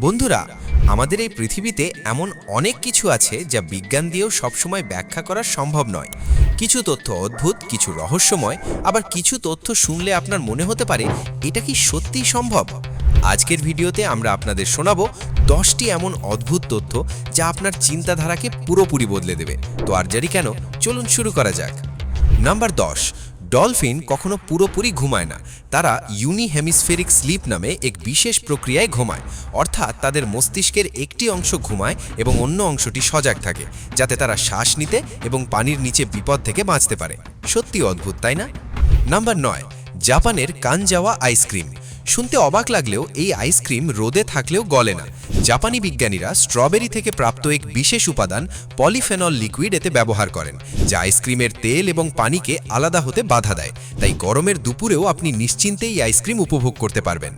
বন্ধুরা, আমাদের এই পৃথিবীতে এমন অনেক কিছু আছে যা বিজ্ঞান দিয়েও সবসময় ব্যাখ্যা করা সম্ভব নয়। কিছু তথ্য অদ্ভুত, কিছু রহস্যময়, আবার কিছু তথ্য শুনলে আপনার মনে হতে পারে এটা কি সত্যিই সম্ভব। আজকের ভিডিওতে আমরা আপনাদের শোনাবো 10টি এমন অদ্ভুত তথ্য যা আপনার চিন্তাধারাকে পুরোপুরি বদলে দেবে। তো আর দেরি কেন, চলুন শুরু করা যাক। নাম্বার 10, ডলফিন কখনো পুরোপুরি ঘুমায় না। তারা ইউনিহেমিসফেরিক স্লিপ নামে এক বিশেষ প্রক্রিয়ায় ঘুমায়, অর্থাৎ তাদের মস্তিষ্কের একটি অংশ ঘুমায় এবং অন্য অংশটি সজাগ থাকে, যাতে তারা শ্বাস নিতে এবং পানির নিচে বিপদ থেকে বাঁচতে পারে। সত্যি অদ্ভুত, তাই না? নাম্বার 9, জাপানের কানজাওয়া আইসক্রিম। শুনতে অবাক লাগলেও এই আইসক্রিম রোদে থাকলেও গলে না। জাপানি বিজ্ঞানীরা স্ট্রবেরি থেকে প্রাপ্ত এক বিশেষ উপাদান পলিফেনল লিকুইড এতে ব্যবহার করেন, যা আইসক্রিমের তেল এবং পানিকে আলাদা হতে বাধা দেয়। তাই গরমের দুপুরেও আপনি নিশ্চিন্তে এই আইসক্রিম উপভোগ করতে পারবেন।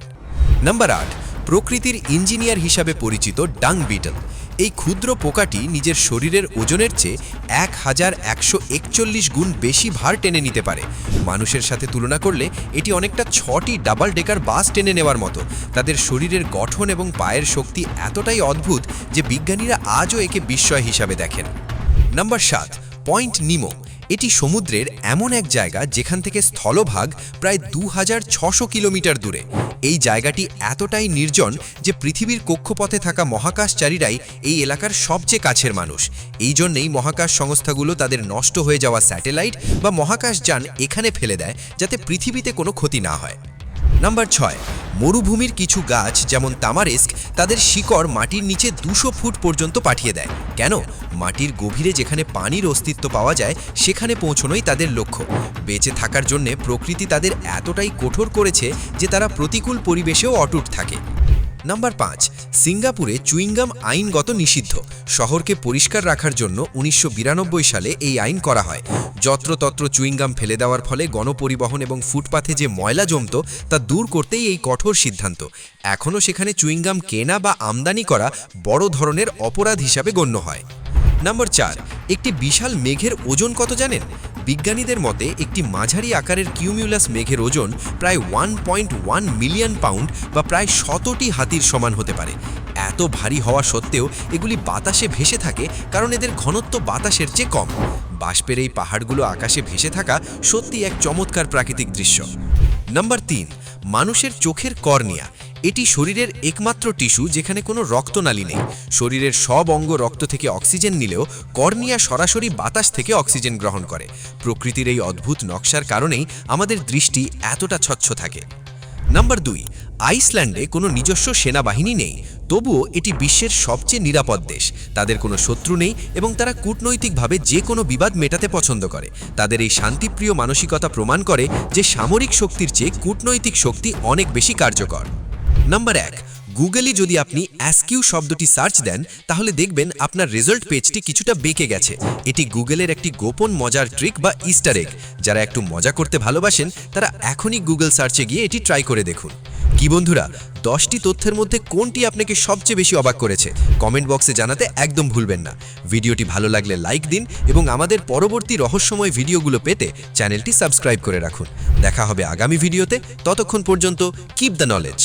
নাম্বার 8, প্রকৃতির ইঞ্জিনিয়ার হিসাবে পরিচিত ডাং বিটল। এই ক্ষুদ্র পোকাটি নিজের শরীরের ওজনের চেয়ে 1141 গুণ বেশি ভার টেনে নিতে পারে। মানুষের সাথে তুলনা করলে এটি অনেকটা 6টি ডাবল ডেকার বাস টেনে নেওয়ার মতো। তাদের শরীরের গঠন এবং পায়ের শক্তি এতটাই অদ্ভুত যে বিজ্ঞানীরা আজও একে বিস্ময় হিসাবে দেখেন। Number 7, Point Nemo. এটি সমুদ্রের এমন এক জায়গা যেখান থেকে স্থলভাগ প্রায় 2600 কিলোমিটার দূরে। এই জায়গাটি এতটাই নির্জন যে পৃথিবীর কক্ষপথে থাকা মহাকাশচারীরাই এই এলাকার সবচেয়ে কাছের মানুষ। এই জন্যেই মহাকাশ সংস্থাগুলো তাদের নষ্ট হয়ে যাওয়া স্যাটেলাইট বা মহাকাশযান এখানে ফেলে দেয়, যাতে পৃথিবীতে কোনো ক্ষতি না হয়। নাম্বার 6, মরুভূমির কিছু গাছ যেমন তামারিস্ক তাদের শিকড় মাটির নিচে 200 ফুট পর্যন্ত পাঠিয়ে দেয়। কেন? মাটির গভীরে যেখানে পানির অস্তিত্ব পাওয়া যায় সেখানে পৌঁছনোই তাদের লক্ষ্য। বেঁচে থাকার জন্য প্রকৃতি তাদের এতটাই কঠোর করেছে যে তারা প্রতিকূল পরিবেশেও অটুট থাকে। নাম্বার 5, সিঙ্গাপুরে চুইংগাম আইনগত নিষিদ্ধ। শহরকে পরিষ্কার রাখার জন্য 1992 সালে এই আইন করা হয়। যত্রতত্র চুইংগাম ফেলে দেওয়ার ফলে গণপরিবহন এবং ফুটপাথে যে ময়লা জমত তা দূর করতেই এই কঠোর সিদ্ধান্ত। এখনও সেখানে চুইংগাম কেনা বা আমদানি করা বড় ধরনের অপরাধ হিসাবে গণ্য হয়। নাম্বার 4, একটি বিশাল মেঘের ওজন কত জানেন? বিজ্ঞানীদের মতে একটি মাঝারি আকারের কিউমিউলাস মেঘের ওজন প্রায় 1.1 মিলিয়ন পাউন্ড বা প্রায় 100টি হাতির সমান হতে পারে। এত ভারী হওয়া সত্ত্বেও এগুলি বাতাসে ভেসে থাকে কারণ এদের ঘনত্ব বাতাসের চেয়ে কম। বাষ্পের এই পাহাড়গুলো আকাশে ভেসে থাকা সত্যি এক চমৎকার প্রাকৃতিক দৃশ্য। নাম্বার 3, মানুষের চোখের কর্নিয়া। এটি শরীরের একমাত্র টিস্যু যেখানে কোনো রক্তনালী নেই। শরীরের সব অঙ্গ রক্ত থেকে অক্সিজেন নিলেও কর্নিয়া সরাসরি বাতাস থেকে অক্সিজেন গ্রহণ করে। প্রকৃতির এই অদ্ভুত নকশার কারণেই আমাদের দৃষ্টি এতটা স্বচ্ছ থাকে। নাম্বার 2, আইসল্যান্ডে কোনো নিজস্ব সেনাবাহিনী নেই, তবুও এটি বিশ্বের সবচেয়ে নিরাপদ দেশ। তাদের কোনো শত্রু নেই এবং তারা কূটনৈতিকভাবে যে কোনো বিবাদ মেটাতে পছন্দ করে। তাদের এই শান্তিপ্রিয় মানসিকতা প্রমাণ করে যে সামরিক শক্তির চেয়ে কূটনৈতিক শক্তি অনেক বেশি কার্যকর। নাম্বার 1, গুগলে যদি আপনি অ্যাস্কিউ শব্দটি সার্চ দেন তাহলে দেখবেন আপনার রেজাল্ট পেজটি কিছুটা বেঁকে গেছে। এটি গুগলের একটি গোপন মজার ট্রিক বা ইস্টার এগ। যারা একটু মজা করতে ভালোবাসেন তারা এখনই গুগল সার্চে গিয়ে এটি ট্রাই করে দেখুন। কি বন্ধুরা, 10টি তথ্যের মধ্যে কোনটি আপনাকে সবচেয়ে বেশি অবাক করেছে কমেন্ট বক্সে জানাতে একদম ভুলবেন না। ভিডিওটি ভালো লাগলে লাইক দিন এবং আমাদের পরবর্তী রহস্যময় ভিডিওগুলো পেতে চ্যানেলটি সাবস্ক্রাইব করে রাখুন। দেখা হবে আগামী ভিডিওতে। ততক্ষণ পর্যন্ত কিপ দ্য নলেজ।